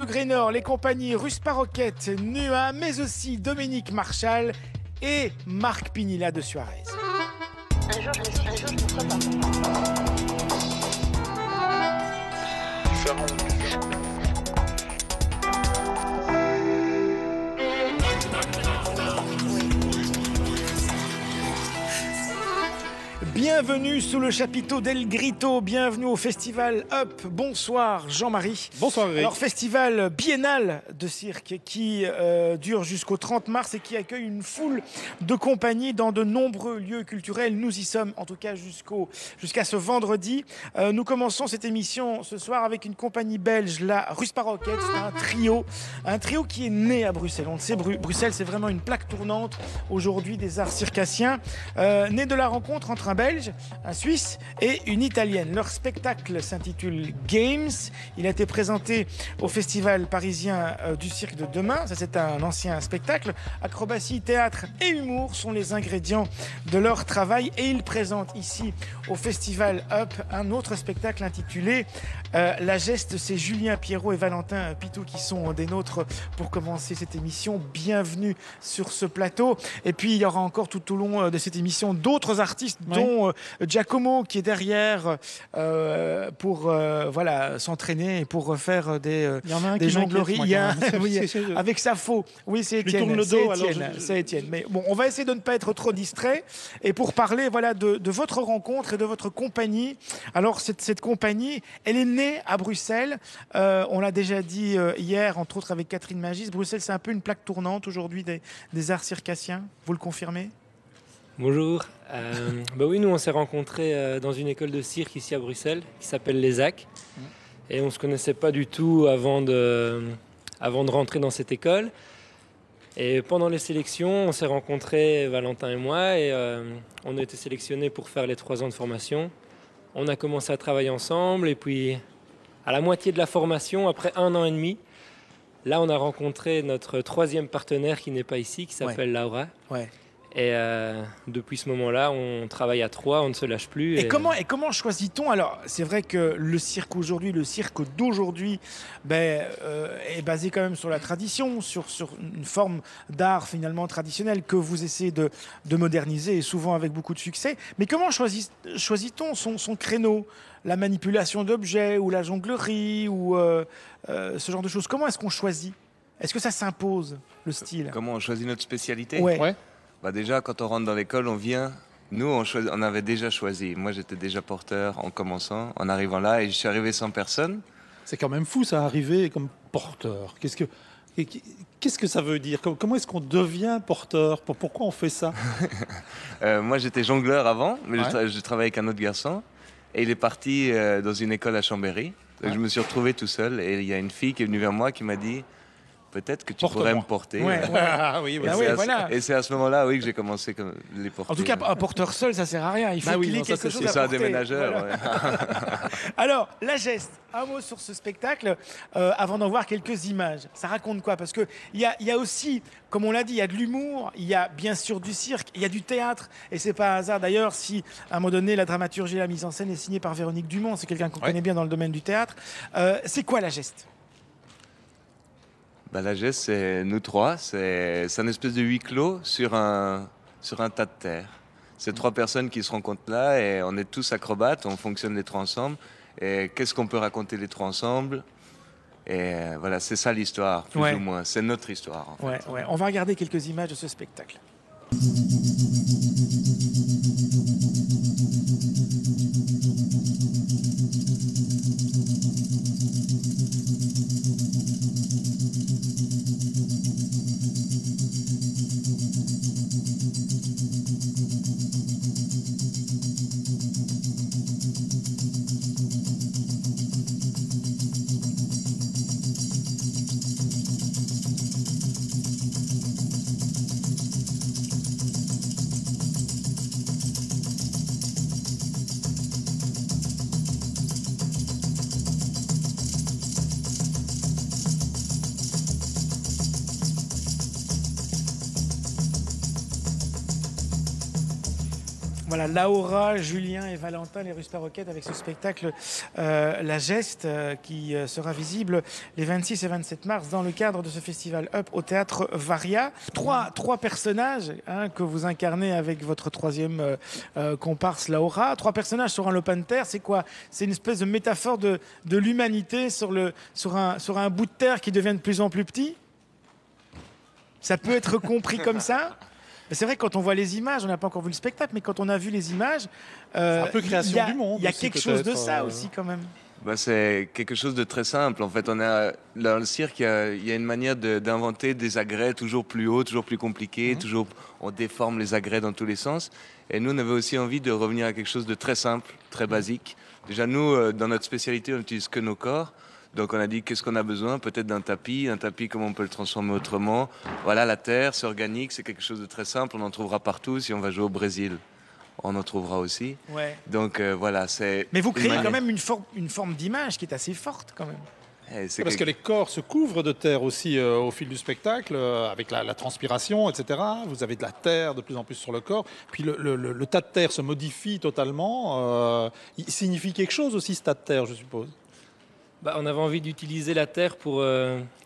Grénor, les compagnies Russe Paroquette, Nua, mais aussi Dominique Marchal et Marc Pinilla de Suarez. Un jour, je ne crois pas. Bienvenue sous le chapiteau d'El Grito, bienvenue au festival Up. Bonsoir Jean-Marie. Bonsoir Eric. Alors festival biennal de cirque qui dure jusqu'au 30 mars et qui accueille une foule de compagnies dans de nombreux lieux culturels. Nous y sommes en tout cas jusqu'à ce vendredi. Nous commençons cette émission ce soir avec une compagnie belge, la Russe Paroquette. C'est un trio qui est né à Bruxelles. On le sait, Bruxelles c'est vraiment une plaque tournante aujourd'hui des arts circassiens. Né de la rencontre entre un Belge, un Suisse et une Italienne. Leur spectacle s'intitule Games. Il a été présenté au festival parisien du cirque de demain. Ça, c'est un ancien spectacle. Acrobatie, théâtre et humour sont les ingrédients de leur travail. Et ils présentent ici au festival Up un autre spectacle intitulé La Geste. C'est Julien Pierrot et Valentin Pitou qui sont des nôtres pour commencer cette émission. Bienvenue sur ce plateau. Et puis, il y aura encore tout au long de cette émission d'autres artistes, dont Giacomo qui est derrière pour s'entraîner et pour faire des jongleries. Avec sa faux. Oui, c'est Étienne. C'est Étienne. Mais bon, on va essayer de ne pas être trop distrait et pour parler de votre rencontre et de votre compagnie. Alors cette compagnie, elle est née à Bruxelles. On l'a déjà dit hier, entre autres avec Catherine Magis. Bruxelles, c'est un peu une plaque tournante aujourd'hui des arts circassiens. Vous le confirmez ? Bonjour. Oui, nous on s'est rencontrés dans une école de cirque ici à Bruxelles qui s'appelle l'ESAC. Et on ne se connaissait pas du tout avant de rentrer dans cette école. Et pendant les sélections, on s'est rencontrés, Valentin et moi, et on a été sélectionnés pour faire les 3 ans de formation. On a commencé à travailler ensemble et puis à la moitié de la formation, après 1 an et demi, là on a rencontré notre 3e partenaire qui n'est pas ici, qui s'appelle Laura. Ouais. Et depuis ce moment-là, on travaille à 3, on ne se lâche plus. Et comment choisit-on ? Alors, c'est vrai que le cirque d'aujourd'hui, est basé quand même sur la tradition, sur une forme d'art finalement traditionnel que vous essayez de moderniser et souvent avec beaucoup de succès. Mais comment choisit-on son créneau ? La manipulation d'objets ou la jonglerie ou ce genre de choses. Comment est-ce qu'on choisit ? Est-ce que ça s'impose, le style ? Comment on choisit notre spécialité ? Ouais. Déjà, quand on rentre dans l'école, on vient. Nous, on avait déjà choisi. Moi, j'étais déjà porteur en commençant, en arrivant là, et je suis arrivé sans personne. C'est quand même fou, ça, arriver comme porteur. Qu'est-ce que ça veut dire ? Comment est-ce qu'on devient porteur ? Pourquoi on fait ça ? Moi, j'étais jongleur avant, mais Ouais. je travaillais avec un autre garçon. Et il est parti dans une école à Chambéry. Donc, je me suis retrouvé tout seul. Et il y a une fille qui est venue vers moi qui m'a dit... Peut-être que tu pourrais me porter. Ouais. Ah oui, voilà. Et c'est à ce moment-là, que j'ai commencé à les porter. En tout cas, un porteur seul, ça sert à rien. Il faut qu'il ait quelque chose à porter. C'est ça, un déménageur. Voilà. Ouais. Alors, La Geste, un mot sur ce spectacle, avant d'en voir quelques images. Ça raconte quoi ? Parce qu'il y a aussi, comme on l'a dit, il y a de l'humour, il y a bien sûr du cirque, il y a du théâtre. Et c'est pas un hasard d'ailleurs si, à un moment donné, la dramaturgie et la mise en scène est signée par Véronique Dumont. C'est quelqu'un qu'on connaît bien dans le domaine du théâtre. C'est quoi La Geste ? La geste, c'est nous 3. C'est un espèce de huis clos sur un tas de terre. C'est 3 personnes qui se rencontrent là et on est tous acrobates, on fonctionne les 3 ensemble. Et qu'est-ce qu'on peut raconter les 3 ensemble ? Et voilà, c'est ça l'histoire, plus ou moins. C'est notre histoire, en fait. Ouais. On va regarder quelques images de ce spectacle. Voilà, Laura, Julien et Valentin, les Russes Paroquettes, avec ce spectacle La Geste, qui sera visible les 26 et 27 mars dans le cadre de ce festival Up au théâtre Varia. Trois personnages que vous incarnez avec votre troisième comparse Laura. 3 personnages sur un lopin de terre. C'est quoi? C'est une espèce de métaphore de l'humanité sur un bout de terre qui devient de plus en plus petit. Ça peut être compris comme ça. C'est vrai que quand on voit les images, on n'a pas encore vu le spectacle, mais quand on a vu les images, un peu création du monde. Il y a aussi, quelque chose de ça aussi quand même. Bah, c'est quelque chose de très simple. En fait, dans le cirque, il y a une manière d'inventer des agrès toujours plus hauts, toujours plus compliqués, toujours on déforme les agrès dans tous les sens. Et nous, on avait aussi envie de revenir à quelque chose de très simple, très basique. Déjà, nous, dans notre spécialité, on n'utilise que nos corps. Donc on a dit qu'est-ce qu'on a besoin? Peut-être d'un tapis. Un tapis, comment on peut le transformer autrement? Voilà, la terre, c'est organique, c'est quelque chose de très simple. On en trouvera partout. Si on va jouer au Brésil, on en trouvera aussi. Ouais. Donc voilà, c'est... Mais vous créez quand même une forme d'image qui est assez forte quand même. Parce que les corps se couvrent de terre aussi au fil du spectacle, avec la transpiration, etc. Vous avez de la terre de plus en plus sur le corps. Puis le tas de terre se modifie totalement. Il signifie quelque chose aussi, ce tas de terre, je suppose. On avait envie d'utiliser la terre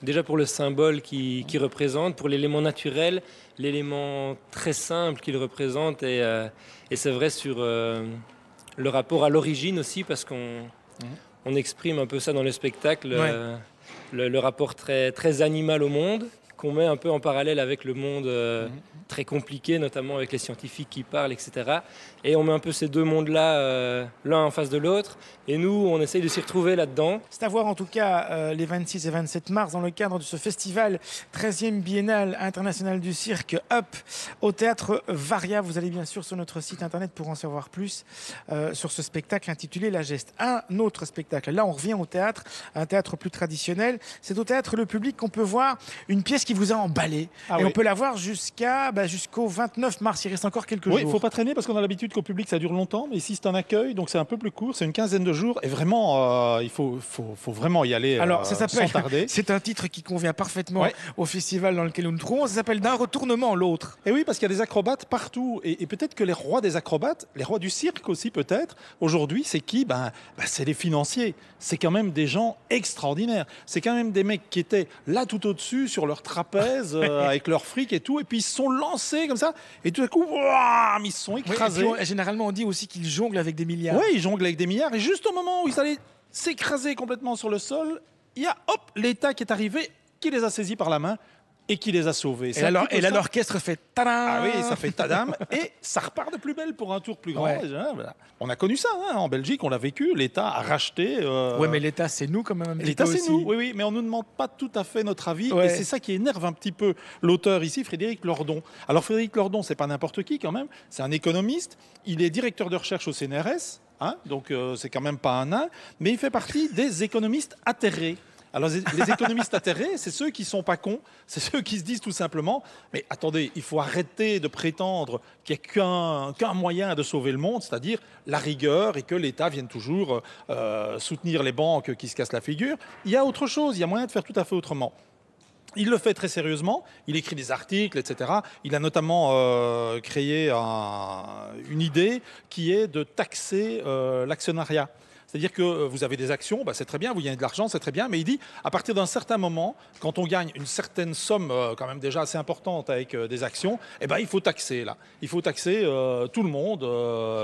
déjà pour le symbole qu'il représente, pour l'élément naturel, l'élément très simple qu'il représente. Et c'est vrai sur le rapport à l'origine aussi, parce qu'on exprime un peu ça dans le spectacle, le rapport très, très animal au monde, qu'on met un peu en parallèle avec le monde très compliqué, notamment avec les scientifiques qui parlent, etc. Et on met un peu ces deux mondes-là, l'un en face de l'autre. Et nous, on essaye de s'y retrouver là-dedans. C'est à voir en tout cas les 26 et 27 mars dans le cadre de ce festival 13e biennale international du cirque Up au théâtre Varia. Vous allez bien sûr sur notre site internet pour en savoir plus sur ce spectacle intitulé La Geste. Un autre spectacle, là on revient au théâtre, un théâtre plus traditionnel. C'est au théâtre Le Public qu'on peut voir une pièce qui vous a emballé. On peut la voir jusqu'au 29 mars. Il reste encore quelques jours. Oui, il ne faut pas traîner parce qu'on a l'habitude qu'au public ça dure longtemps. Mais ici c'est un accueil, donc c'est un peu plus court. C'est une quinzaine de jours. Et vraiment, il faut vraiment y aller sans tarder. C'est un titre qui convient parfaitement au festival dans lequel nous nous trouvons. Ça s'appelle D'un retournement à l'autre. Et oui, parce qu'il y a des acrobates partout. Et peut-être que les rois des acrobates, les rois du cirque aussi peut-être, aujourd'hui, c'est qui? C'est les financiers. C'est quand même des gens extraordinaires. C'est quand même des mecs qui étaient là tout au-dessus sur leur trapèze avec leur fric et tout. Et puis ils se sont lancés comme ça. Et tout à coup, ils se sont écrasés. Généralement, on dit aussi qu'ils jonglent avec des milliards. Oui, ils jonglent avec des milliards. Et juste au moment où ils allaient s'écraser complètement sur le sol, il y a l'État qui est arrivé, qui les a saisis par la main et qui les a sauvés. Et là, l'orchestre fait tadam. Ah oui, ça fait tadam. Et ça repart de plus belle pour un tour plus grand. Déjà, voilà. On a connu ça en Belgique, on l'a vécu. L'État a racheté. Oui, mais l'État, c'est nous quand même. L'État, c'est nous. Oui, mais on ne nous demande pas tout à fait notre avis. Et c'est ça qui énerve un petit peu l'auteur ici, Frédéric Lordon. Alors, Frédéric Lordon, c'est pas n'importe qui quand même. C'est un économiste. Il est directeur de recherche au CNRS. Donc, c'est quand même pas un nain. Mais il fait partie des économistes atterrés. Alors, les économistes atterrés, c'est ceux qui sont pas cons, c'est ceux qui se disent tout simplement « Mais attendez, il faut arrêter de prétendre qu'il n'y a qu'un moyen de sauver le monde, c'est-à-dire la rigueur et que l'État vienne toujours soutenir les banques qui se cassent la figure. Il y a autre chose, il y a moyen de faire tout à fait autrement. » Il le fait très sérieusement, il écrit des articles, etc. Il a notamment créé une idée qui est de taxer l'actionnariat. C'est-à-dire que vous avez des actions, c'est très bien, vous gagnez de l'argent, c'est très bien, mais il dit, à partir d'un certain moment, quand on gagne une certaine somme quand même déjà assez importante avec des actions, il faut taxer là. Il faut taxer tout le monde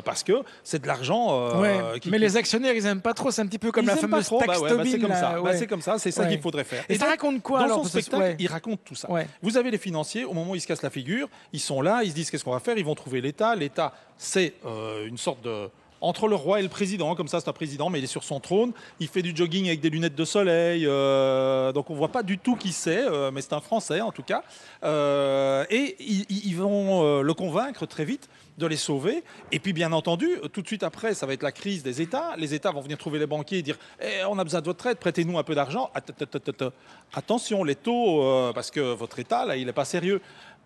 parce que c'est de l'argent. Mais les actionnaires, ils n'aiment pas trop, c'est un petit peu comme la fameuse taxe Tobin. C'est comme ça, c'est comme ça, c'est ça qu'il faudrait faire. Et ça raconte quoi dans son spectacle, il raconte tout ça. Vous avez les financiers, au moment où ils se cassent la figure, ils sont là, ils se disent qu'est-ce qu'on va faire, ils vont trouver l'État. L'État, c'est une sorte de... Entre le roi et le président, comme ça c'est un président, mais il est sur son trône, il fait du jogging avec des lunettes de soleil, donc on voit pas du tout qui c'est, mais c'est un Français en tout cas. Et ils vont le convaincre très vite de les sauver. Et puis bien entendu, tout de suite après, ça va être la crise des États. Les États vont venir trouver les banquiers et dire on a besoin de votre aide, prêtez-nous un peu d'argent. Attention, les taux, parce que votre État, là, il n'est pas sérieux.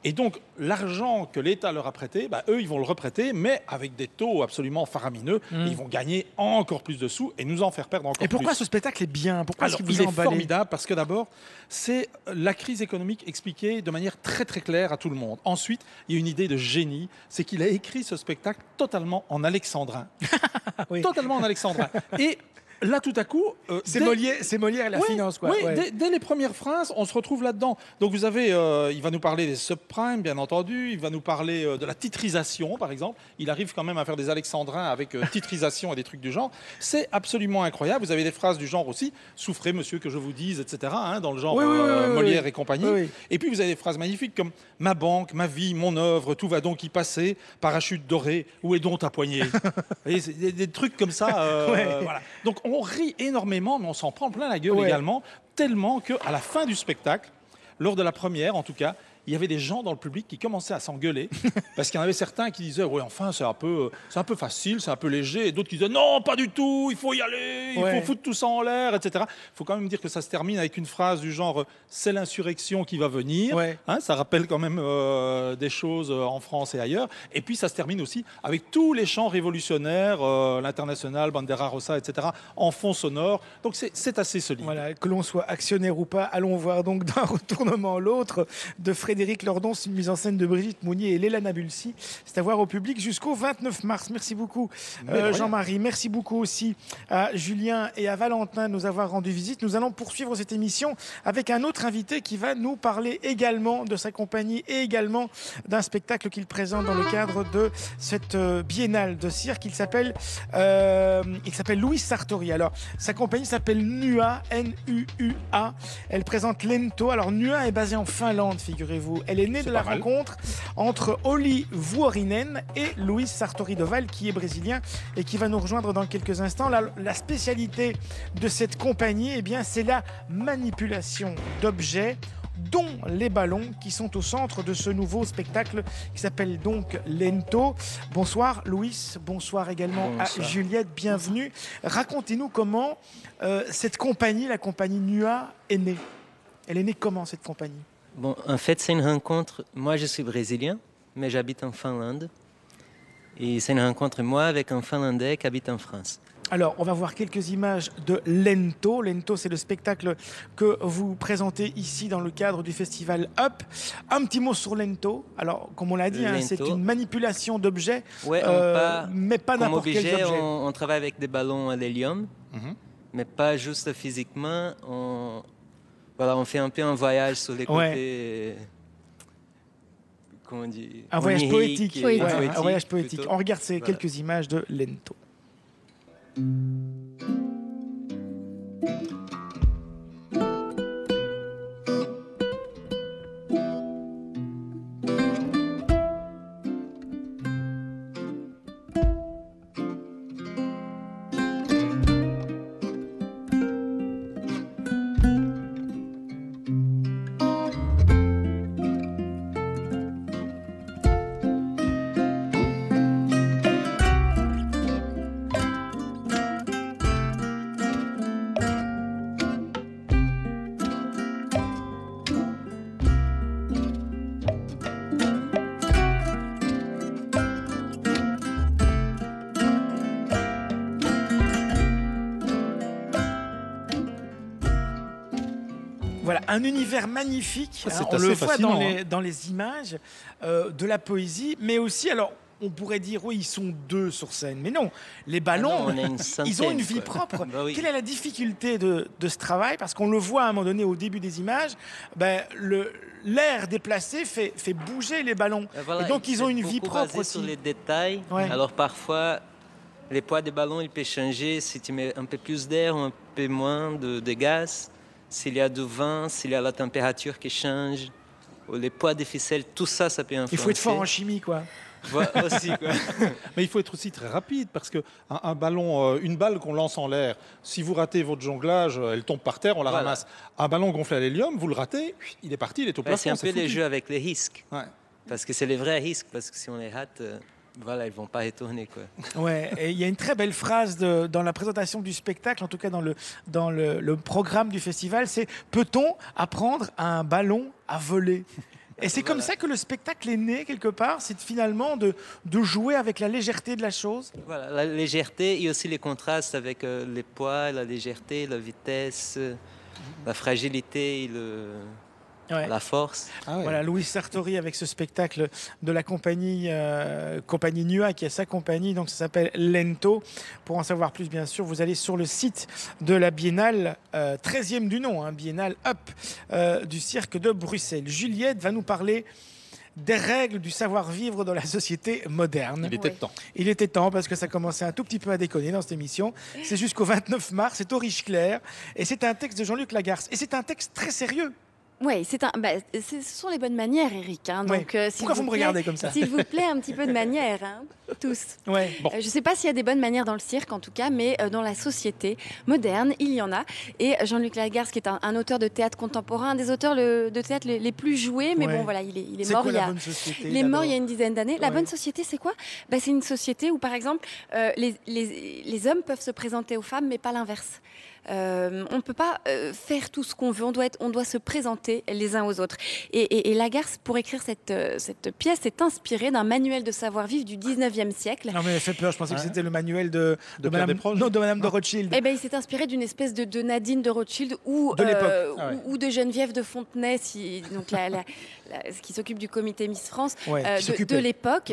Et donc, l'argent que l'État leur a prêté, eux, ils vont le reprêter, mais avec des taux absolument faramineux. Et ils vont gagner encore plus de sous et nous en faire perdre encore plus. Et pourquoi ce spectacle est bien? Pourquoi Alors, il est formidable parce que d'abord, c'est la crise économique expliquée de manière très très claire à tout le monde. Ensuite, il y a une idée de génie, c'est qu'il a écrit ce spectacle totalement en alexandrin. Oui. Totalement en alexandrin. Et là, tout à coup... c'est Molière et la finance, quoi. Oui, dès les premières phrases, on se retrouve là-dedans. Donc vous avez, il va nous parler des subprimes, bien entendu. Il va nous parler de la titrisation, par exemple. Il arrive quand même à faire des alexandrins avec titrisation et des trucs du genre. C'est absolument incroyable. Vous avez des phrases du genre aussi, souffrez, monsieur, que je vous dise, etc. Dans le genre Molière et compagnie. Oui. Et puis vous avez des phrases magnifiques comme ma banque, ma vie, mon œuvre, tout va donc y passer. Parachute doré, où est donc ta poignée? Vous voyez, c'est des trucs comme ça. Voilà. Donc on rit énormément, mais on s'en prend plein la gueule également, tellement qu'à la fin du spectacle, lors de la première en tout cas, il y avait des gens dans le public qui commençaient à s'engueuler parce qu'il y en avait certains qui disaient oui, enfin c'est un peu facile, c'est un peu léger, et d'autres qui disaient non, pas du tout, il faut y aller, il faut foutre tout ça en l'air, etc. Il faut quand même dire que ça se termine avec une phrase du genre c'est l'insurrection qui va venir. Ça rappelle quand même des choses en France et ailleurs. Et puis ça se termine aussi avec tous les chants révolutionnaires, l'Internationale, Bandera Rossa, etc. en fond sonore. Donc c'est assez solide. Voilà, que l'on soit actionnaire ou pas, allons voir donc d'un retournement l'autre de Frédéric Lordon, c'est une mise en scène de Brigitte Mounier et Léla Nabulsi. C'est à voir au public jusqu'au 29 mars. Merci beaucoup Jean-Marie. Merci beaucoup aussi à Julien et à Valentin de nous avoir rendu visite. Nous allons poursuivre cette émission avec un autre invité qui va nous parler également de sa compagnie et également d'un spectacle qu'il présente dans le cadre de cette biennale de cirque. Il s'appelle Louis Sartori. Alors, sa compagnie s'appelle NUA, N-U-U-A. Elle présente Lento. Alors, NUA est basée en Finlande, figurez-vous. Elle est née de la rencontre entre Olli Vuorinen et Louis Sartori Doval, qui est brésilien et qui va nous rejoindre dans quelques instants. La spécialité de cette compagnie, eh bien, c'est la manipulation d'objets, dont les ballons, qui sont au centre de ce nouveau spectacle qui s'appelle donc Lento. Bonsoir Louis, bonsoir également à Juliette, bienvenue. Racontez-nous comment cette compagnie, la compagnie NUA, est née. Elle est née comment, cette compagnie? Bon, en fait, c'est une rencontre. Moi, je suis brésilien, mais j'habite en Finlande. Et c'est une rencontre, moi, avec un Finlandais qui habite en France. Alors, on va voir quelques images de Lento. Lento, c'est le spectacle que vous présentez ici dans le cadre du festival Up. Un petit mot sur Lento. Alors, comme on l'a dit, c'est une manipulation d'objets, mais pas n'importe quel objet. On travaille avec des ballons à l'hélium, mais pas juste physiquement. On fait un peu un voyage sur les côtés. Comment on dit? Un voyage poétique. Un voyage poétique. Plutôt. On regarde ces quelques images de Lento. Voilà, un univers magnifique. On le voit dans les images de la poésie, mais aussi, alors, on pourrait dire, oui, ils sont deux sur scène. Mais non, les ballons, ils ont une vie propre. Bah oui. Quelle est la difficulté de ce travail? Parce qu'on le voit à un moment donné au début des images, l'air déplacé fait bouger les ballons. Voilà, et donc, ils ont une vie propre basé aussi. sur les détails. Ouais. Alors, parfois, les poids des ballons, ils peuvent changer si tu mets un peu plus d'air ou un peu moins de gaz. S'il y a du vent, s'il y a la température qui change, ou les poids des ficelles, tout ça, ça peut influencer. Il faut être fort en chimie, quoi. Voilà, aussi, quoi. Mais il faut être aussi très rapide parce que un ballon, une balle qu'on lance en l'air, si vous ratez votre jonglage, elle tombe par terre, on la ramasse. Un ballon gonflé à l'hélium, vous le ratez, il est parti, il est au plafond. C'est un peu les jeux avec les risques. Ouais. Parce que c'est les vrais risques, parce que si on les rate, ils vont pas retourner, quoi. Ouais, et il y a une très belle phrase dans la présentation du spectacle, en tout cas dans le programme du festival, c'est « Peut-on apprendre à un ballon à voler ?» Et c'est comme ça que le spectacle est né quelque part, c'est finalement de jouer avec la légèreté de la chose. Voilà, la légèreté et aussi les contrastes avec les poids, la légèreté, la vitesse, la fragilité et la force. Ah ouais. Voilà, Louis Sartori avec ce spectacle de la compagnie NUA qui est sa compagnie, donc ça s'appelle Lento. Pour en savoir plus, bien sûr, vous allez sur le site de la Biennale, 13e du nom, Biennale Up du Cirque de Bruxelles. Juliette va nous parler des règles du savoir-vivre dans la société moderne. Il était temps. Il était temps parce que ça commençait un tout petit peu à déconner dans cette émission. C'est jusqu'au 29 mars, c'est au Riche-Clair et c'est un texte de Jean-Luc Lagarce. Et c'est un texte très sérieux. Oui, ce sont les bonnes manières, Eric. Donc, pourquoi vous me regardez comme ça? S'il vous plaît, un petit peu de manière, tous. Ouais. Bon. Je ne sais pas s'il y a des bonnes manières dans le cirque, en tout cas, mais dans la société moderne, il y en a. Et Jean-Luc Lagarce, qui est un auteur de théâtre contemporain, un des auteurs de théâtre les plus joués, mais bon, voilà, il est mort il est mort il y a une dizaine d'années. La bonne société, c'est quoi? C'est une société où, par exemple, les hommes peuvent se présenter aux femmes, mais pas l'inverse. On ne peut pas faire tout ce qu'on veut, on doit se présenter les uns aux autres. Et Lagarce, pour écrire cette pièce, s'est inspiré d'un manuel de savoir-vivre du 19e siècle. Non mais elle fait peur, je pensais que c'était le manuel de Madame de Rothschild. Eh ben, il s'est inspiré d'une espèce de Nadine de Rothschild ou de Geneviève de Fontenay, donc qui s'occupe du comité Miss France de l'époque,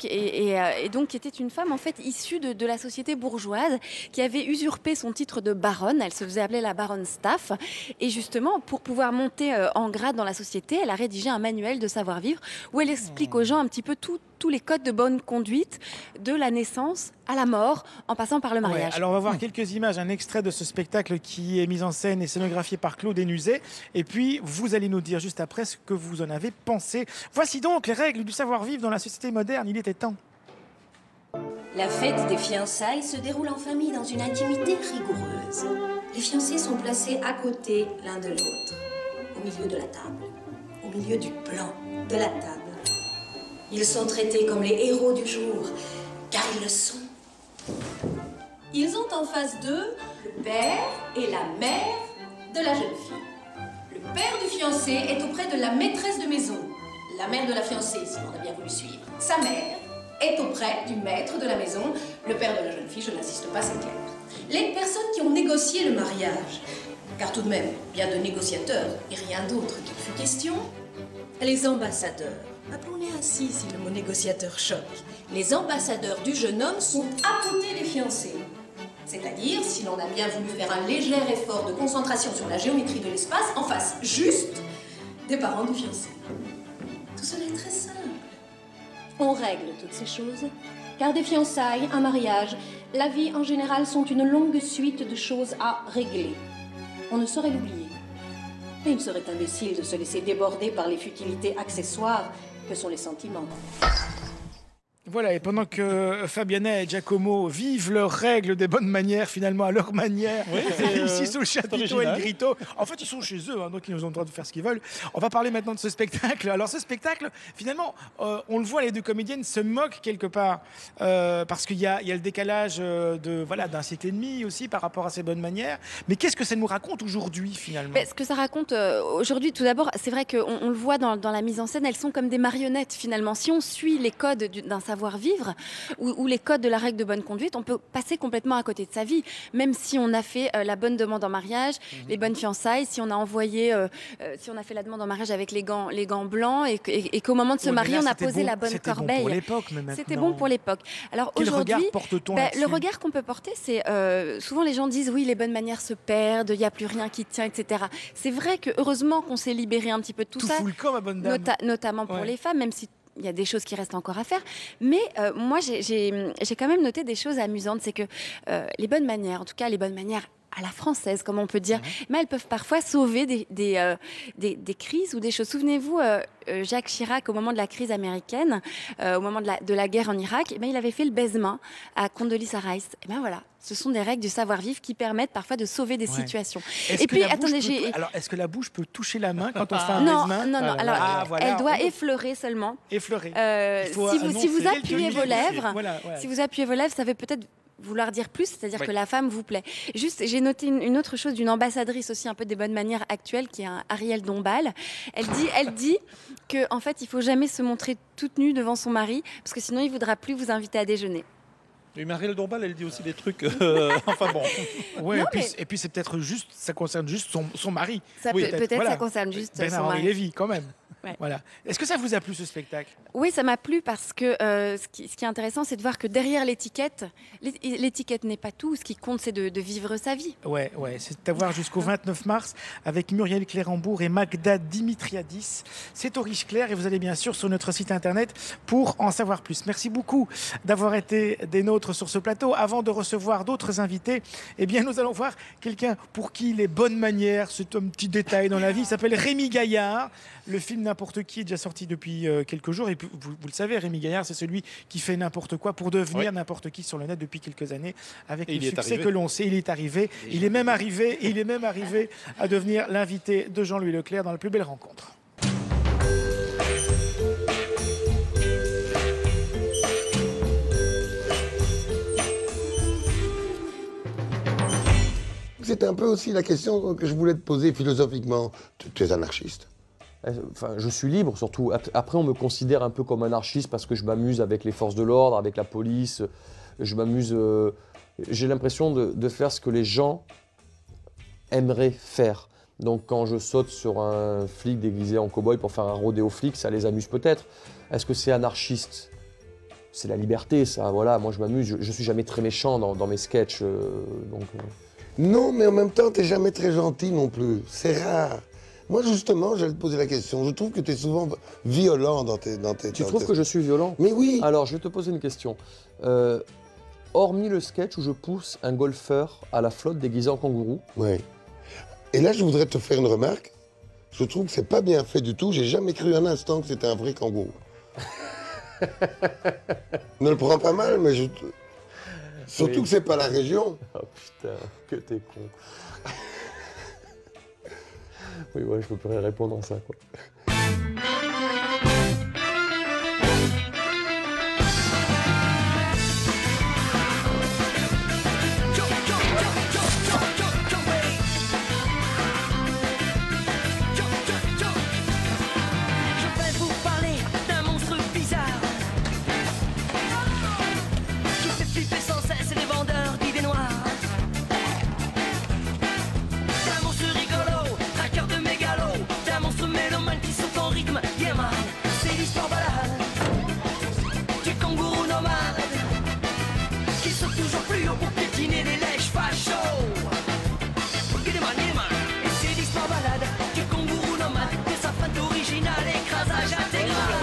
et donc qui était une femme en fait issue de la société bourgeoise qui avait usurpé son titre de baronne. Elle se faisait appeler la baronne Staff, et justement pour pouvoir monter en grade dans la société, elle a rédigé un manuel de savoir-vivre où elle explique aux gens un petit peu tous les codes de bonne conduite de la naissance à la mort en passant par le mariage. Alors on va voir quelques images, un extrait de ce spectacle qui est mis en scène et scénographié par Claude Hénuzet, et puis vous allez nous dire juste après ce que vous en avez pensé. Voici donc les règles du savoir-vivre dans la société moderne, il était temps. La fête des fiançailles se déroule en famille dans une intimité rigoureuse. Les fiancés sont placés à côté l'un de l'autre, au milieu de la table, au milieu du plan de la table. Ils sont traités comme les héros du jour, car ils le sont. Ils ont en face d'eux le père et la mère de la jeune fille. Le père du fiancé est auprès de la maîtresse de maison, la mère de la fiancée, si on a bien voulu suivre. Sa mère est auprès du maître de la maison, le père de la jeune fille, je n'insiste pas, c'est clair. Les personnes qui ont négocié le mariage, car tout de même, bien de négociateurs et rien d'autre qu'il fut question, les ambassadeurs. Appelons-les ainsi si le mot négociateur choque. Les ambassadeurs du jeune homme sont à côté des fiancés. C'est-à-dire, si l'on a bien voulu faire un léger effort de concentration sur la géométrie de l'espace, en face juste des parents du fiancé. Tout cela est très simple. On règle toutes ces choses, car des fiançailles, un mariage, la vie en général sont une longue suite de choses à régler. On ne saurait l'oublier. Et il serait imbécile de se laisser déborder par les futilités accessoires que sont les sentiments. Voilà, et pendant que Fabiana et Giacomo vivent leurs règles des bonnes manières, finalement à leur manière, ici sous le chapiteau et le grito. En fait, ils sont chez eux, donc ils ont le droit de faire ce qu'ils veulent. On va parler maintenant de ce spectacle. Alors ce spectacle, finalement, on le voit, les deux comédiennes se moquent quelque part, parce qu'il y a le décalage d'un siècle et demi aussi par rapport à ces bonnes manières. Mais qu'est-ce que ça nous raconte aujourd'hui, finalement? Ce que ça raconte aujourd'hui, tout d'abord, c'est vrai qu'on le voit dans la mise en scène, elles sont comme des marionnettes, finalement. Si on suit les codes d'un savoir-vivre ou les codes de la règle de bonne conduite, on peut passer complètement à côté de sa vie, même si on a fait la bonne demande en mariage, les bonnes fiançailles, si on a envoyé, si on a fait la demande en mariage avec les gants blancs et qu'au moment de se marier, on a posé la bonne corbeille. Bon pour l'époque, mais maintenant... C'était bon pour l'époque. Alors aujourd'hui, le regard qu'on peut porter, c'est souvent les gens disent oui, les bonnes manières se perdent, il n'y a plus rien qui tient, etc. C'est vrai que heureusement qu'on s'est libéré un petit peu de tout ça, fout le camp, ma bonne dame. Notamment pour les femmes, même si il y a des choses qui restent encore à faire. Mais moi, j'ai quand même noté des choses amusantes. C'est que les bonnes manières, en tout cas les bonnes manières à la française, comme on peut dire, mais elles peuvent parfois sauver des crises ou des choses. Souvenez-vous, Jacques Chirac, au moment de la crise américaine, au moment de la guerre en Irak, il avait fait le baise-main à Condoleezza Rice. Et bien voilà, ce sont des règles du savoir-vivre qui permettent parfois de sauver des situations. Et puis, attendez, alors, est-ce que la bouche peut toucher la main quand on fait un baise-main? Non. Alors, elle doit effleurer seulement. Effleurer. Si vous appuyez vos lèvres, ça fait peut-être vouloir dire plus, c'est-à-dire que la femme vous plaît. Juste, j'ai noté une autre chose d'une ambassadrice aussi un peu des bonnes manières actuelles, qui est Ariel Dombal. Elle dit que en fait, il faut jamais se montrer toute nue devant son mari, parce que sinon, il voudra plus vous inviter à déjeuner. Et Marielle Dombal, elle dit aussi des trucs. Enfin bon. Ouais, et puis c'est peut-être juste, ça concerne juste son mari. Peut-être ça concerne juste son Bernard-Henri mari. Lévy, quand même. Ouais. Voilà. Est-ce que ça vous a plu ce spectacle ? Oui, ça m'a plu parce que ce qui est intéressant, c'est de voir que derrière l'étiquette n'est pas tout. Ce qui compte, c'est de vivre sa vie. Ouais, c'est à voir jusqu'au 29 mars avec Muriel Clérambourg et Magda Dimitriadis. C'est au Riche Clair et vous allez bien sûr sur notre site internet pour en savoir plus. Merci beaucoup d'avoir été des nôtres sur ce plateau. Avant de recevoir d'autres invités, eh bien, nous allons voir quelqu'un pour qui les bonnes manières, c'est un petit détail dans la vie. Il s'appelle Rémi Gaillard. Le film N'importe qui est déjà sorti depuis quelques jours. Et puis, vous le savez, Rémi Gaillard, c'est celui qui fait n'importe quoi pour devenir n'importe qui sur le net depuis quelques années. Avec le succès que l'on sait, il est arrivé. Il est même arrivé à devenir l'invité de Jean-Louis Leclerc dans La plus belle rencontre. C'était un peu aussi la question que je voulais te poser philosophiquement. Tu es anarchiste ? Enfin, je suis libre, surtout. Après, on me considère un peu comme anarchiste parce que je m'amuse avec les forces de l'ordre, avec la police. Je m'amuse. J'ai l'impression de faire ce que les gens aimeraient faire. Donc, quand je saute sur un flic déguisé en cow-boy pour faire un rodéo flic, ça les amuse peut-être. Est-ce que c'est anarchiste ? C'est la liberté, ça. Voilà, moi, je m'amuse. Je suis jamais très méchant dans mes sketchs. Non, mais en même temps, tu n'es jamais très gentil non plus. C'est rare. Moi, justement, j'allais te poser la question. Je trouve que tu es souvent violent dans tes... Tu trouves que je suis violent ? Mais oui. Alors, je vais te poser une question. Hormis le sketch où je pousse un golfeur à la flotte déguisé en kangourou. Oui. Et là, je voudrais te faire une remarque. Je trouve que c'est pas bien fait du tout. J'ai jamais cru un instant que c'était un vrai kangourou. Ne le prends pas mal, mais surtout que c'est pas la région. Oh putain, que t'es con. Oui, ouais, je peux plus rien répondre à ça, quoi. Je vais vous parler d'un monstre bizarre qui fait flipper sans cesse les vendeurs d'idées noires. D'un monstre rigolo, traqueur de mégalo, d'un monstre mélomane qui saute en rythme, yeah man. C'est l'histoire balade du kangourou nomade qui saute toujours plus haut pour piétiner les lèches fachos. Et c'est l'histoire balade du kangourou nomade, de sa feinte originale, écrasage intégral.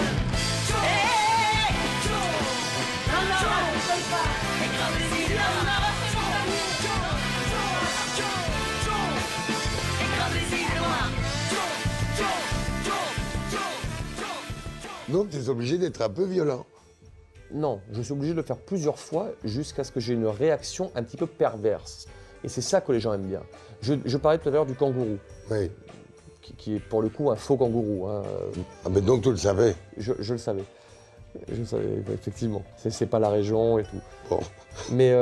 Donc, tu es obligé d'être un peu violent. Non, je suis obligé de le faire plusieurs fois jusqu'à ce que j'ai une réaction un petit peu perverse. Et c'est ça que les gens aiment bien. Je parlais tout à l'heure du kangourou. Oui. Qui est pour le coup un faux kangourou. Hein. Ah, mais donc tu le savais. Je le savais. Je le savais, effectivement. C'est pas la région et tout. Bon. Mais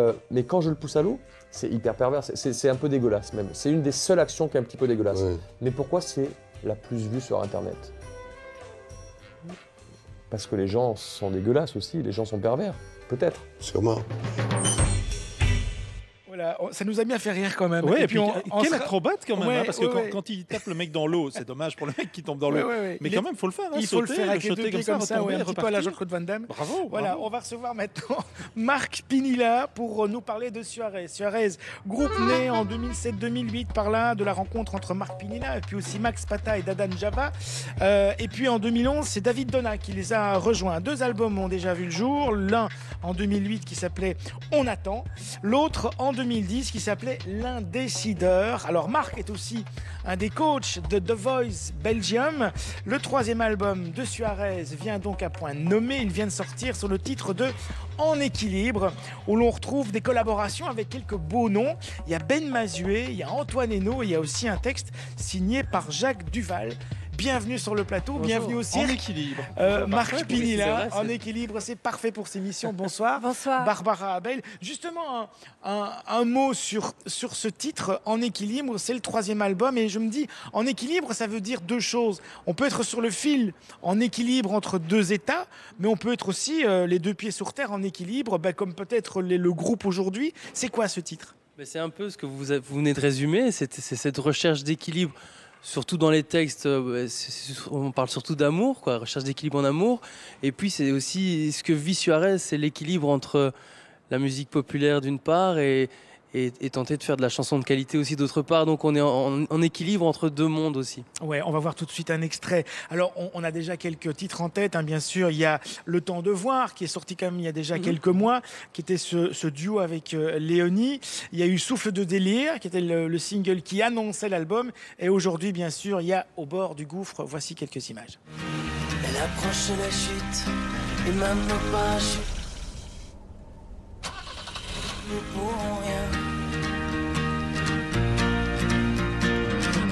quand je le pousse à l'eau, c'est hyper pervers. C'est un peu dégueulasse même. C'est une des seules actions qui est un petit peu dégueulasse. Oui. Mais pourquoi c'est la plus vue sur Internet ? Parce que les gens sont dégueulasses aussi, les gens sont pervers, peut-être. Sûrement. Voilà, ça nous a bien fait rire quand même. Ouais, et puis quel acrobate quand même, ouais, hein, parce que quand il tape le mec dans l'eau, c'est dommage pour le mec qui tombe dans l'eau. Mais quand même, il faut le faire. Hein, il faut le faire avec les deux pieds comme ça, retomber, un petit peu à la Jean-Claude Van Damme. Bravo. Voilà, on va recevoir maintenant Marc Pinilla pour nous parler de Suarez. Suarez, groupe né en 2007-2008 par là, de la rencontre entre Marc Pinilla et puis aussi Max Pata et Dadan Java. Et puis en 2011, c'est David Donna qui les a rejoints. 2 albums ont déjà vu le jour. L'un en 2008 qui s'appelait On attend. L'autre en 2010 qui s'appelait L'Indécideur. Alors Marc est aussi un des coachs de The Voice Belgium. Le 3e album de Suarez vient donc à point nommé. Il vient de sortir sur le titre de En équilibre, où l'on retrouve des collaborations avec quelques beaux noms. Il y a Ben Mazué, il y a Antoine Hénault, et il y a aussi un texte signé par Jacques Duval. bienvenue sur le plateau, Bonjour. bienvenue au cirque. En équilibre. Marc Pinilla, en équilibre, c'est parfait pour ces missions. Bonsoir. Bonsoir. Barbara Abel. Justement, un mot sur ce titre, En équilibre, c'est le 3e album et je me dis, en équilibre, ça veut dire 2 choses. On peut être sur le fil, en équilibre entre 2 états, mais on peut être aussi les 2 pieds sur terre, en équilibre, comme peut-être le groupe aujourd'hui. C'est quoi ce titre ? C'est un peu ce que vous venez de résumer, c'est cette recherche d'équilibre, surtout dans les textes, on parle surtout d'amour, quoi, recherche d'équilibre en amour, et puis c'est aussi ce que vit Suarez, c'est l'équilibre entre la musique populaire d'une part et tenter de faire de la chanson de qualité aussi d'autre part, donc on est en équilibre entre 2 mondes aussi. Ouais, on va voir tout de suite un extrait. Alors, on a déjà quelques titres en tête, hein, bien sûr. Il y a Le temps de voir, qui est sorti quand même il y a déjà quelques mois, qui était ce duo avec Léonie. Il y a eu Souffle de délire, qui était le single qui annonçait l'album. Et aujourd'hui, bien sûr, il y a Au bord du gouffre. Voici quelques images. Elle approche la chute, et même nos pas chutent. Nous pourrons rien.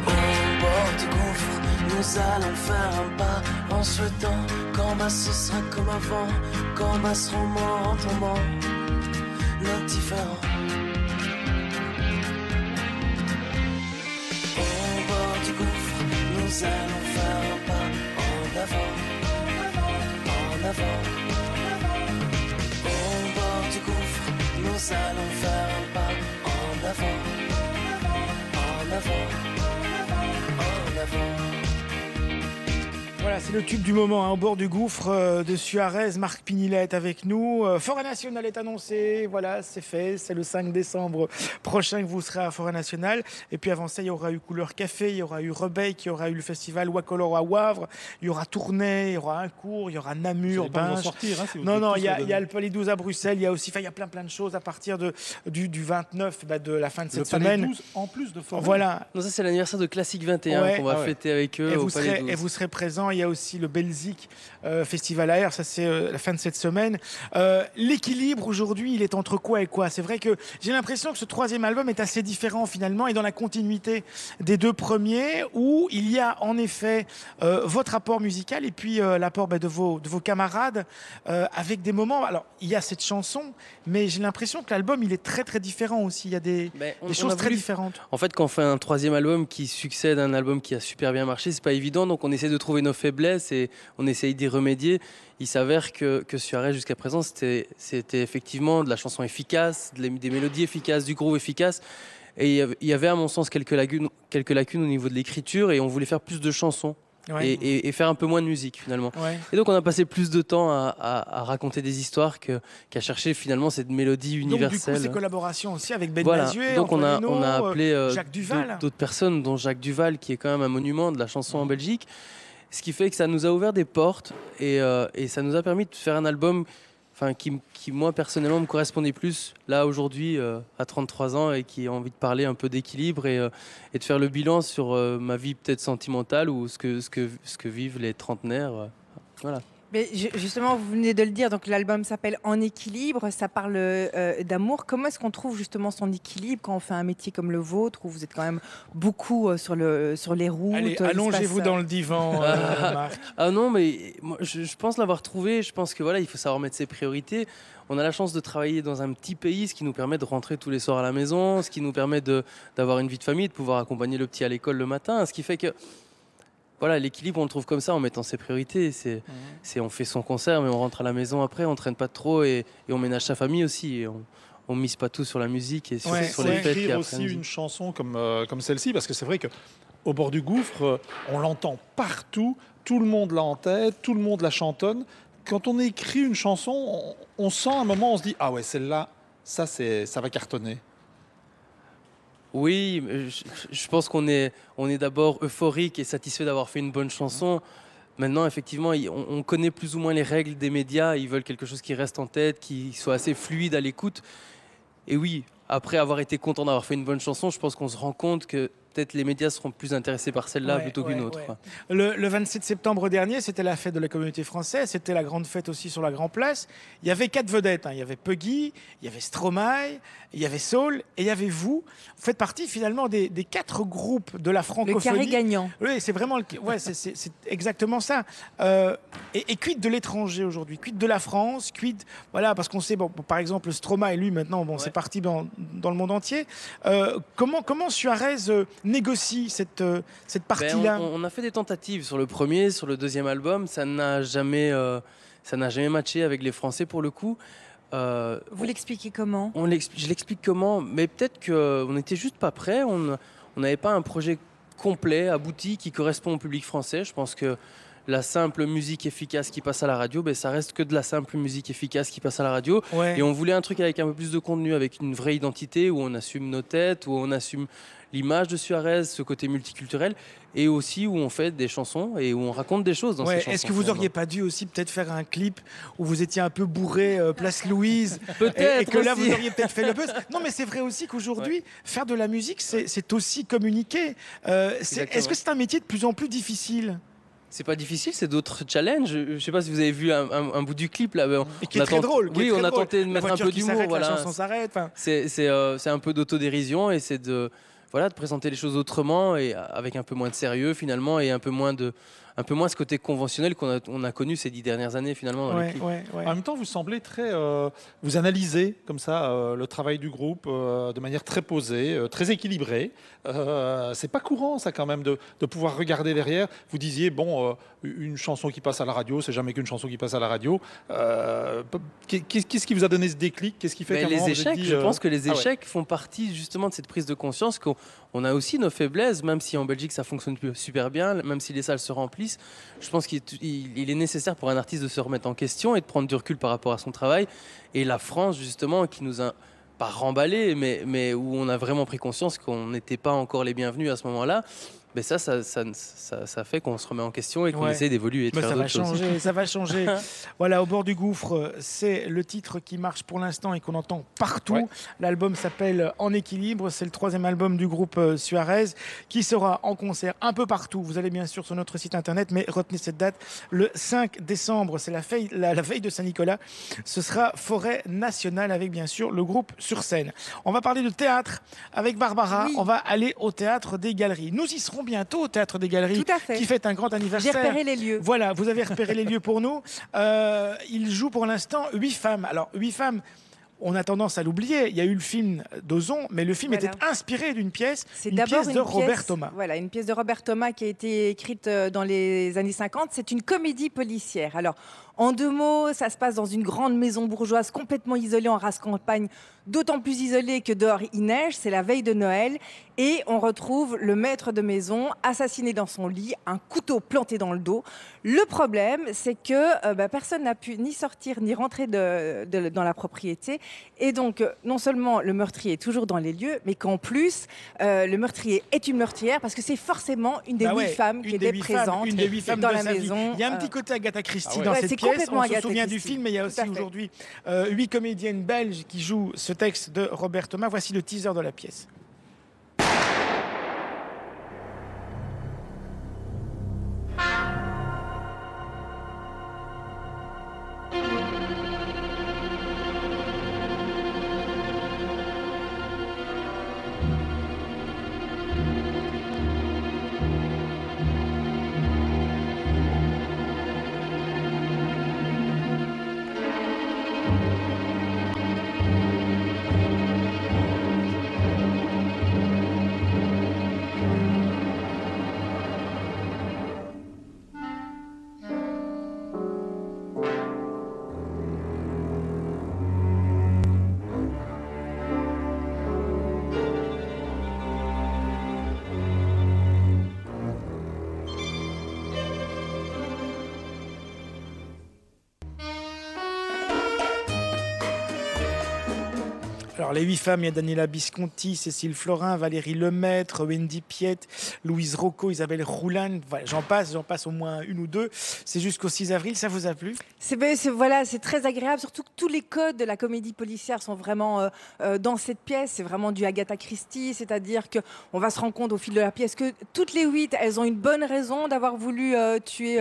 Au bord du gouffre, nous allons faire un pas en souhaitant qu'en bas ce sera comme avant, qu'en bas seront morts en tombant, l'indifférent. Au bord du gouffre, nous allons faire un pas en avant, en avant. Au bord du gouffre, nous allons faire un pas en avant, en avant, en avant. Voilà, c'est le tube du moment, hein, Au bord du gouffre de Suarez. Marc Pinilla est avec nous. Forêt Nationale est annoncé. Voilà, c'est fait. C'est le 5 décembre prochain que vous serez à Forêt Nationale. Et puis avant ça, il y aura eu Couleur Café, il y aura eu Rebecque, il y aura eu le festival Wacolor à Wavre, il y aura Tournai, il y aura Incourt, il y aura Namur, Binge. Non, il y a le Palais 12 à Bruxelles. Il y a aussi, il y a plein de choses à partir du 29, de la fin de cette semaine. Le Palais 12 en plus de Forêt. Voilà. Non, ça c'est l'anniversaire de Classique 21 qu'on va fêter avec eux au Palais 12. Et vous serez présents. Il y a aussi le Belzic Festival AR, ça c'est la fin de cette semaine. L'équilibre aujourd'hui, il est entre quoi et quoi ? C'est vrai que j'ai l'impression que ce 3e album est assez différent finalement et dans la continuité des 2 premiers où il y a en effet votre apport musical et puis l'apport de vos camarades avec des moments. Alors il y a cette chanson, mais j'ai l'impression que l'album il est très très différent aussi. Il y a des choses très différentes. En fait, quand on fait un 3e album qui succède à un album qui a super bien marché, c'est pas évident, donc on essaie de trouver nos faiblesses et on essaye d'y remédier. Il s'avère que Suarez jusqu'à présent c'était effectivement de la chanson efficace, des mélodies efficaces, du groove efficace, et il y avait à mon sens quelques lacunes au niveau de l'écriture et on voulait faire plus de chansons. Ouais. Et faire un peu moins de musique finalement. Ouais. Et donc on a passé plus de temps à raconter des histoires qu'à chercher finalement cette mélodie universelle. Donc du coup ces collaborations aussi avec Ben Mazuet, donc on a appelé Jacques Duval. D'autres personnes, dont Jacques Duval qui est quand même un monument de la chanson en Belgique. Ce qui fait que ça nous a ouvert des portes et ça nous a permis de faire un album qui moi personnellement me correspondait plus là aujourd'hui à 33 ans et qui a envie de parler un peu d'équilibre et de faire le bilan sur ma vie peut-être sentimentale ou ce que vivent les trentenaires. Voilà. Mais justement, vous venez de le dire, donc l'album s'appelle En équilibre, ça parle d'amour. Comment est-ce qu'on trouve justement son équilibre quand on fait un métier comme le vôtre, où vous êtes quand même beaucoup sur les routes? Allez, allongez-vous dans le divan, Marc. Ah non, mais moi, je pense l'avoir trouvé. Je pense que voilà, il faut savoir mettre ses priorités. On a la chance de travailler dans un petit pays, ce qui nous permet de rentrer tous les soirs à la maison, ce qui nous permet d'avoir une vie de famille, de pouvoir accompagner le petit à l'école le matin, ce qui fait que voilà, l'équilibre, on le trouve comme ça en mettant ses priorités. On fait son concert, mais on rentre à la maison après, on traîne pas trop et on ménage sa famille aussi. Et on mise pas tout sur la musique et sur les fêtes. Écrire aussi une chanson comme celle-ci, parce que c'est vrai que Au bord du gouffre, on l'entend partout, tout le monde l'a en tête, tout le monde la chantonne. Quand on écrit une chanson, on sent un moment, on se dit ah ouais, celle-là, ça va cartonner. Oui, je pense qu'on est d'abord euphorique et satisfait d'avoir fait une bonne chanson. Maintenant, effectivement, on connaît plus ou moins les règles des médias. Ils veulent quelque chose qui reste en tête, qui soit assez fluide à l'écoute. Et oui, après avoir été content d'avoir fait une bonne chanson, je pense qu'on se rend compte que peut-être les médias seront plus intéressés par celle-là plutôt qu'une autre. Le 27 septembre dernier, c'était la fête de la communauté française, c'était la grande fête aussi sur la Grand Place. Il y avait 4 vedettes, il y avait Puggy, il y avait Stromae, il y avait Soul et il y avait vous. Vous faites partie finalement des 4 groupes de la francophonie. Le carré gagnant. Oui, c'est vraiment c'est exactement ça. Et quid de l'étranger aujourd'hui, quid de la France, quid parce qu'on sait par exemple Stromae lui maintenant c'est parti dans le monde entier. Comment Suarez négocie cette partie-là? On a fait des tentatives sur le premier, sur le deuxième album, ça n'a jamais matché avec les Français pour le coup. Vous l'expliquez comment? Je l'explique comment, mais peut-être qu'on n'était juste pas prêts, on n'avait pas un projet complet, abouti, qui correspond au public français. Je pense que la simple musique efficace qui passe à la radio, ça reste que de la simple musique efficace qui passe à la radio. Et on voulait un truc avec un peu plus de contenu, avec une vraie identité, où on assume nos têtes, où on assume l'image de Suarez, ce côté multiculturel, et aussi où on fait des chansons et où on raconte des choses dans ces chansons. Est-ce que vous n'auriez pas dû aussi peut-être faire un clip où vous étiez un peu bourré, place Louise, peut-être et que là vous auriez peut-être fait le buzz? Non, mais c'est vrai aussi qu'aujourd'hui, faire de la musique, c'est aussi communiquer. Est-ce que c'est un métier de plus en plus difficile? C'est pas difficile, c'est d'autres challenges. Je sais pas si vous avez vu un bout du clip là. Et qui est très drôle. Oui, on a tenté de mettre un peu d'humour. La chanson s'arrête. C'est un peu d'autodérision et c'est de présenter les choses autrement et avec un peu moins de sérieux finalement et un peu moins ce côté conventionnel qu'on a connu ces 10 dernières années finalement dans les clips. En même temps, vous semblez très... vous analysez comme ça le travail du groupe de manière très posée, très équilibrée. C'est pas courant ça quand même de pouvoir regarder derrière. Vous disiez, une chanson qui passe à la radio, c'est jamais qu'une chanson qui passe à la radio. Qu'est-ce qui vous a donné ce déclic? Qu'est-ce qui fait les échecs, je pense que les échecs font partie justement de cette prise de conscience qu'on a aussi nos faiblesses, même si en Belgique ça fonctionne super bien, même si les salles se remplissent. Je pense qu'il est nécessaire pour un artiste de se remettre en question et de prendre du recul par rapport à son travail. Et la France, justement, qui nous a pas remballé, mais où on a vraiment pris conscience qu'on n'était pas encore les bienvenus à ce moment-là. Mais ça fait qu'on se remet en question et qu'on essaie d'évoluer et de faire d'autres choses. Ça va changer. Voilà, Au bord du gouffre, c'est le titre qui marche pour l'instant et qu'on entend partout. L'album s'appelle En équilibre. C'est le 3e album du groupe Suarez qui sera en concert un peu partout. Vous allez bien sûr sur notre site internet, mais retenez cette date. Le 5 décembre, c'est la veille de Saint-Nicolas. Ce sera Forêt Nationale avec bien sûr le groupe sur scène. On va parler de théâtre avec Barbara. On va aller au Théâtre des Galeries. Nous y serons bientôt au Théâtre des Galeries qui fête un grand anniversaire. J'ai repéré les lieux. Voilà, vous avez repéré les lieux pour nous. Il joue pour l'instant 8 femmes. Alors 8 femmes, on a tendance à l'oublier. Il y a eu le film d'Ozon, mais le film était inspiré d'une pièce, de Robert Thomas. Voilà, une pièce de Robert Thomas qui a été écrite dans les années 50. C'est une comédie policière. Alors, en 2 mots, ça se passe dans une grande maison bourgeoise complètement isolée en race campagne, d'autant plus isolée que dehors il neige, c'est la veille de Noël, et on retrouve le maître de maison assassiné dans son lit, un couteau planté dans le dos. Le problème, c'est que personne n'a pu ni sortir ni rentrer dans la propriété, et donc non seulement le meurtrier est toujours dans les lieux, mais qu'en plus, le meurtrier est une meurtrière, parce que c'est forcément une des 8 femmes qui était présente dans la maison. Il y a un petit côté Agatha Christie dans cette pièce. On se souvient du film, mais il y a aussi aujourd'hui 8 comédiennes belges qui jouent ce texte de Robert Thomas. Voici le teaser de la pièce. Alors, les 8 femmes, il y a Daniela Bisconti, Cécile Florin, Valérie Lemaître, Wendy Piette, Louise Rocco, Isabelle Roulan. Voilà, j'en passe au moins une ou deux. C'est jusqu'au 6 avril. Ça vous a plu? C'est très agréable. Surtout que tous les codes de la comédie policière sont vraiment dans cette pièce. C'est vraiment du Agatha Christie. C'est-à-dire qu'on va se rendre compte au fil de la pièce que toutes les 8, elles ont une bonne raison d'avoir voulu tuer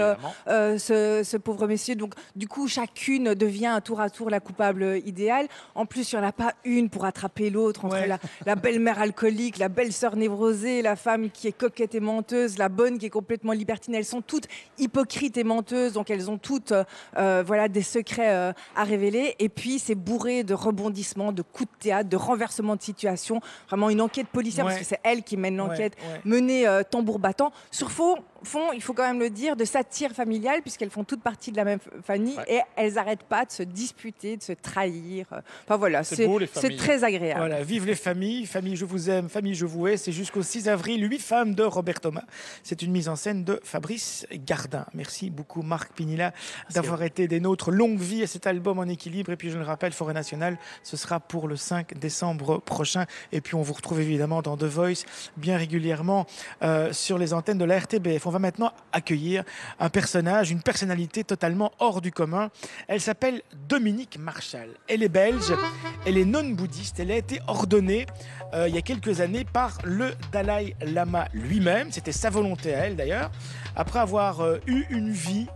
ce pauvre messieurs. Donc, du coup, chacune devient tour à tour la coupable idéale. En plus, il n'y en a pas une pour attraper l'autre, entre la belle-mère alcoolique, la belle-sœur névrosée, la femme qui est coquette et menteuse, la bonne qui est complètement libertine. Elles sont toutes hypocrites et menteuses, donc elles ont toutes des secrets à révéler. Et puis, c'est bourré de rebondissements, de coups de théâtre, de renversements de situation. Vraiment une enquête policière, parce que c'est elle qui mène l'enquête, menée tambour battant. Sur fond, il faut quand même le dire, de satire familiale, puisqu'elles font toutes partie de la même famille et elles n'arrêtent pas de se disputer, de se trahir. Enfin voilà, c'est très agréable. Voilà, vive les familles, famille je vous aime, famille je vous hais. C'est jusqu'au 6 avril, 8 femmes de Robert Thomas. C'est une mise en scène de Fabrice Gardin. Merci beaucoup Marc Pinilla d'avoir été des nôtres. Longue vie à cet album en équilibre. Et puis je le rappelle, Forêt Nationale, ce sera pour le 5 décembre prochain. Et puis on vous retrouve évidemment dans The Voice bien régulièrement sur les antennes de la RTBF. On va maintenant accueillir un personnage, une personnalité totalement hors du commun. Elle s'appelle Dominique Marchal. Elle est belge, elle est non-bouddhiste. Elle a été ordonnée il y a quelques années par le Dalai Lama lui-même. C'était sa volonté à elle d'ailleurs. Après avoir eu une vie,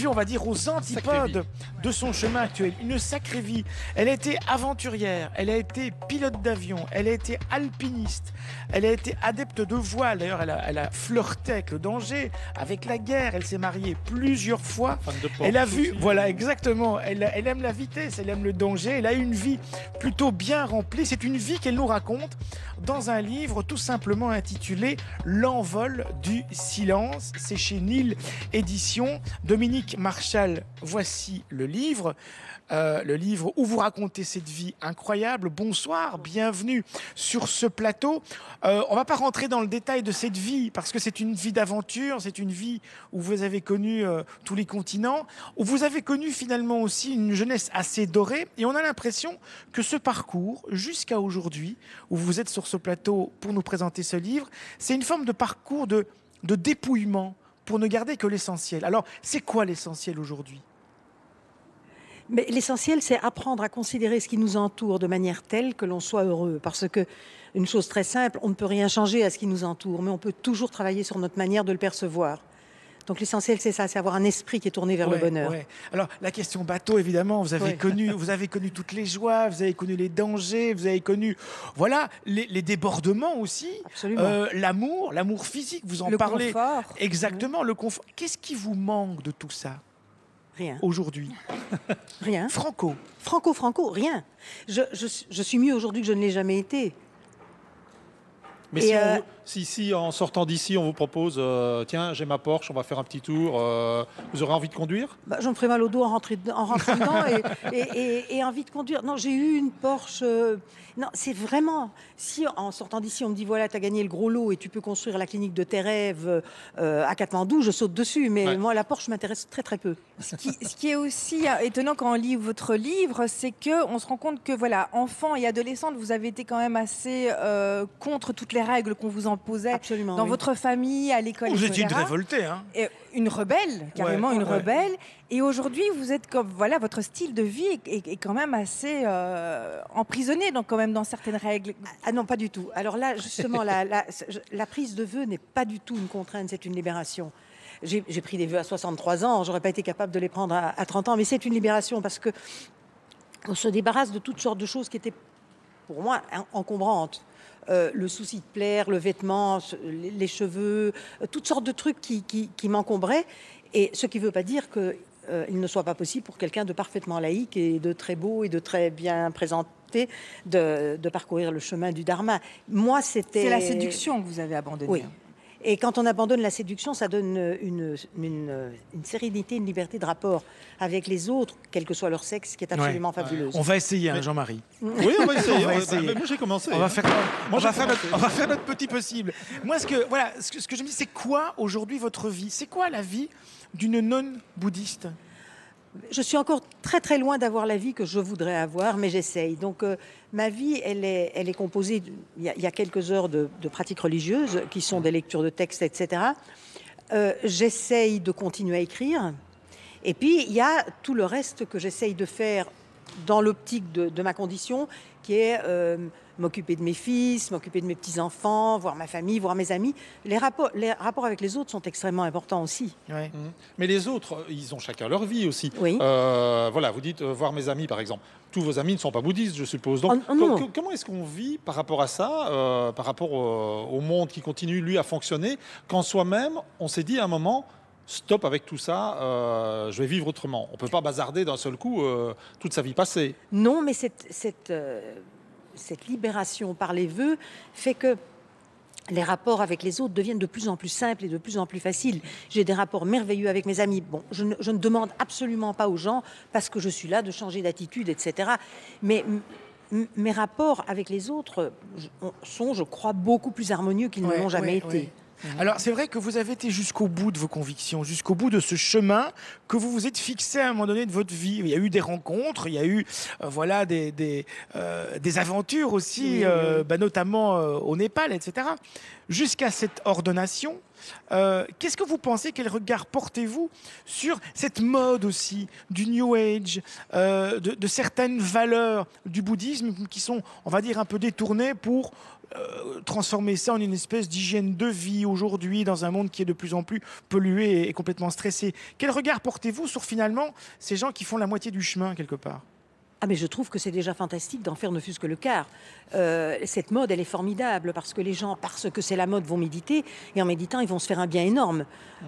on va dire aux antipodes de son chemin actuel. Une sacrée vie. Elle a été aventurière, elle a été pilote d'avion, elle a été alpiniste, elle a été adepte de voile. D'ailleurs, elle a flirté avec le danger, avec la guerre. Elle s'est mariée plusieurs fois. Elle a vu, voilà, exactement. Elle aime la vitesse, elle aime le danger. Elle a eu une vie plutôt bien remplie. C'est une vie qu'elle nous raconte dans un livre tout simplement intitulé L'envol du silence. C'est chez Nil Éditions. Dominique Marchal, voici le livre où vous racontez cette vie incroyable. Bonsoir, bienvenue sur ce plateau. On ne va pas rentrer dans le détail de cette vie parce que c'est une vie d'aventure, c'est une vie où vous avez connu tous les continents, où vous avez connu finalement aussi une jeunesse assez dorée. Et on a l'impression que ce parcours, jusqu'à aujourd'hui, où vous êtes sur ce plateau pour nous présenter ce livre, c'est une forme de parcours de dépouillement pour ne garder que l'essentiel. Alors, c'est quoi l'essentiel aujourd'hui ? Mais l'essentiel, c'est apprendre à considérer ce qui nous entoure de manière telle que l'on soit heureux. Parce que, une chose très simple, on ne peut rien changer à ce qui nous entoure, mais on peut toujours travailler sur notre manière de le percevoir. Donc l'essentiel, c'est ça, c'est avoir un esprit qui est tourné vers le bonheur. Alors, la question bateau, évidemment, vous avez connu toutes les joies, vous avez connu les dangers, vous avez connu les débordements aussi, l'amour physique, vous en parlez. Le confort. Exactement, le confort. Qu'est-ce qui vous manque de tout ça ? Rien. Aujourd'hui. Rien. Franco, rien. Je suis mieux aujourd'hui que je ne l'ai jamais été. Mais si en sortant d'ici, on vous propose, tiens, j'ai ma Porsche, on va faire un petit tour, vous aurez envie de conduire ? Je me ferai mal au dos en rentrant dedans et envie de conduire. Non, j'ai eu une Porsche. Non, c'est vraiment... Si en sortant d'ici, on me dit, voilà, tu as gagné le gros lot et tu peux construire la clinique de tes rêves à Katmandou, je saute dessus. Mais moi, la Porsche m'intéresse très, très peu. Ce qui est aussi étonnant quand on lit votre livre, c'est qu'on se rend compte que, voilà, enfant et adolescente, vous avez été quand même assez contre toutes les règles qu'on vous imposait dans votre famille, à l'école, Vous étiez une révoltée, hein. Une rebelle, carrément une rebelle. Et aujourd'hui, vous êtes comme, voilà, votre style de vie est quand même assez emprisonné, donc quand même dans certaines règles. Ah non, pas du tout. Alors là, justement, la prise de vœux n'est pas du tout une contrainte, c'est une libération. J'ai pris des vœux à 63 ans, j'aurais pas été capable de les prendre à 30 ans, mais c'est une libération parce que on se débarrasse de toutes sortes de choses qui étaient, pour moi, encombrantes. Le souci de plaire, le vêtement, les cheveux, toutes sortes de trucs qui m'encombraient. Et ce qui ne veut pas dire qu'il ne soit pas possible pour quelqu'un de parfaitement laïque et de très beau et de très bien présenté de parcourir le chemin du Dharma. Moi, c'était... C'est la séduction que vous avez abandonnée. Oui. Et quand on abandonne la séduction, ça donne une sérénité, une liberté de rapport avec les autres, quel que soit leur sexe, qui est absolument fabuleuse. On va essayer, Jean-Marie. Oui, on va essayer. Moi, j'ai commencé. On va faire notre petit possible. Moi, ce que je me dis, c'est quoi aujourd'hui votre vie ? C'est quoi la vie d'une non-bouddhiste ? Je suis encore très très loin d'avoir la vie que je voudrais avoir, mais j'essaye. Donc ma vie, elle est composée, il y a quelques heures de pratiques religieuses qui sont des lectures de textes, etc. J'essaye de continuer à écrire. Et puis il y a tout le reste que j'essaye de faire dans l'optique de ma condition, qui est m'occuper de mes fils, m'occuper de mes petits-enfants, voir ma famille, voir mes amis. Les rapports avec les autres sont extrêmement importants aussi. Ouais. Mais les autres, ils ont chacun leur vie aussi. Oui. Voilà, vous dites voir mes amis, par exemple. Tous vos amis ne sont pas bouddhistes, je suppose. Donc, comment est-ce qu'on vit par rapport à ça, par rapport au monde qui continue, lui, à fonctionner, quand soi-même, on s'est dit à un moment... Stop avec tout ça, je vais vivre autrement. On ne peut pas bazarder d'un seul coup toute sa vie passée. Non, mais cette libération par les vœux fait que les rapports avec les autres deviennent de plus en plus simples et de plus en plus faciles. J'ai des rapports merveilleux avec mes amis. Bon, je ne demande absolument pas aux gens, parce que je suis là, de changer d'attitude, etc. Mais mes rapports avec les autres sont, je crois, beaucoup plus harmonieux qu'ils ne l'ont jamais été. Alors, c'est vrai que vous avez été jusqu'au bout de vos convictions, jusqu'au bout de ce chemin que vous vous êtes fixé à un moment donné de votre vie. Il y a eu des rencontres, il y a eu des aventures aussi, notamment au Népal, etc. Jusqu'à cette ordonnation. Qu'est-ce que vous pensez, quel regard portez-vous sur cette mode aussi du New Age, de certaines valeurs du bouddhisme qui sont, on va dire, un peu détournées pour transformer ça en une espèce d'hygiène de vie aujourd'hui dans un monde qui est de plus en plus pollué et complètement stressé. Quel regard portez-vous sur finalement ces gens qui font la moitié du chemin quelque part ? Ah, mais je trouve que c'est déjà fantastique d'en faire ne fût-ce que le quart. Cette mode, elle est formidable parce que les gens, parce que c'est la mode, vont méditer et en méditant, ils vont se faire un bien énorme.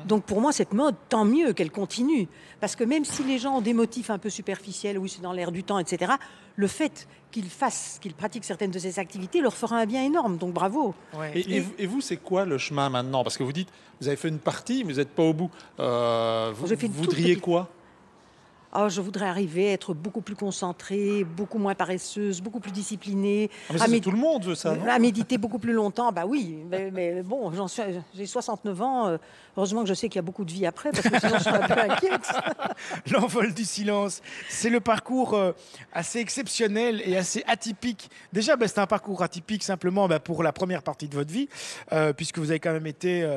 Donc pour moi, cette mode, tant mieux qu'elle continue. Parce que même si les gens ont des motifs un peu superficiels, oui, c'est dans l'air du temps, etc., le fait qu'ils pratiquent certaines de ces activités leur fera un bien énorme. Donc bravo. Ouais. Et vous, c'est quoi le chemin maintenant ? Parce que vous dites, vous avez fait une partie, mais vous n'êtes pas au bout. Vous voudriez quoi ? Oh, je voudrais arriver à être beaucoup plus concentrée, beaucoup moins paresseuse, beaucoup plus disciplinée. Ah, mais ça, c'est tout le monde veut ça, non ? À méditer beaucoup plus longtemps, bah oui. Mais bon, j'ai 69 ans. Heureusement que je sais qu'il y a beaucoup de vie après, parce que sinon je serais un peu inquiète. L'envol du silence, c'est le parcours assez exceptionnel et assez atypique. Déjà, c'est un parcours atypique simplement pour la première partie de votre vie, puisque vous avez quand même été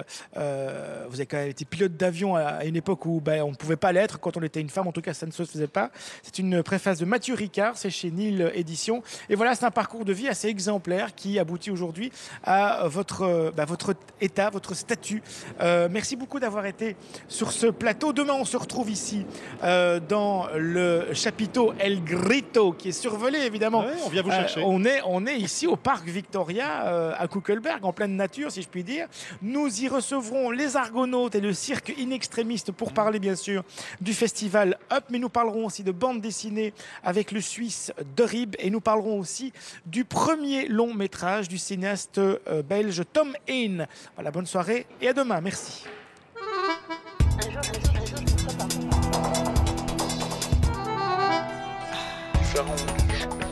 pilote d'avion à une époque où on ne pouvait pas l'être quand on était une femme. En tout cas, ça ne se faisait pas. C'est une préface de Mathieu Ricard, c'est chez Nil Éditions. Et voilà, c'est un parcours de vie assez exemplaire qui aboutit aujourd'hui à votre état, votre statut. Merci beaucoup d'avoir été sur ce plateau. Demain, on se retrouve ici dans le chapiteau El Grito, qui est survolé, évidemment. Ouais, on vient vous chercher. On est ici au parc Victoria, à Kuckelberg, en pleine nature, si je puis dire. Nous y recevrons les Argonautes et le cirque In Extremis pour parler, bien sûr, du festival Up, mais nous parlerons aussi de bande dessinée avec le Suisse De Rib, et nous parlerons aussi du premier long métrage du cinéaste belge Tom Heyne. Voilà, bonne soirée et à demain. Merci. Un jour, tu seras pas. Ça monte.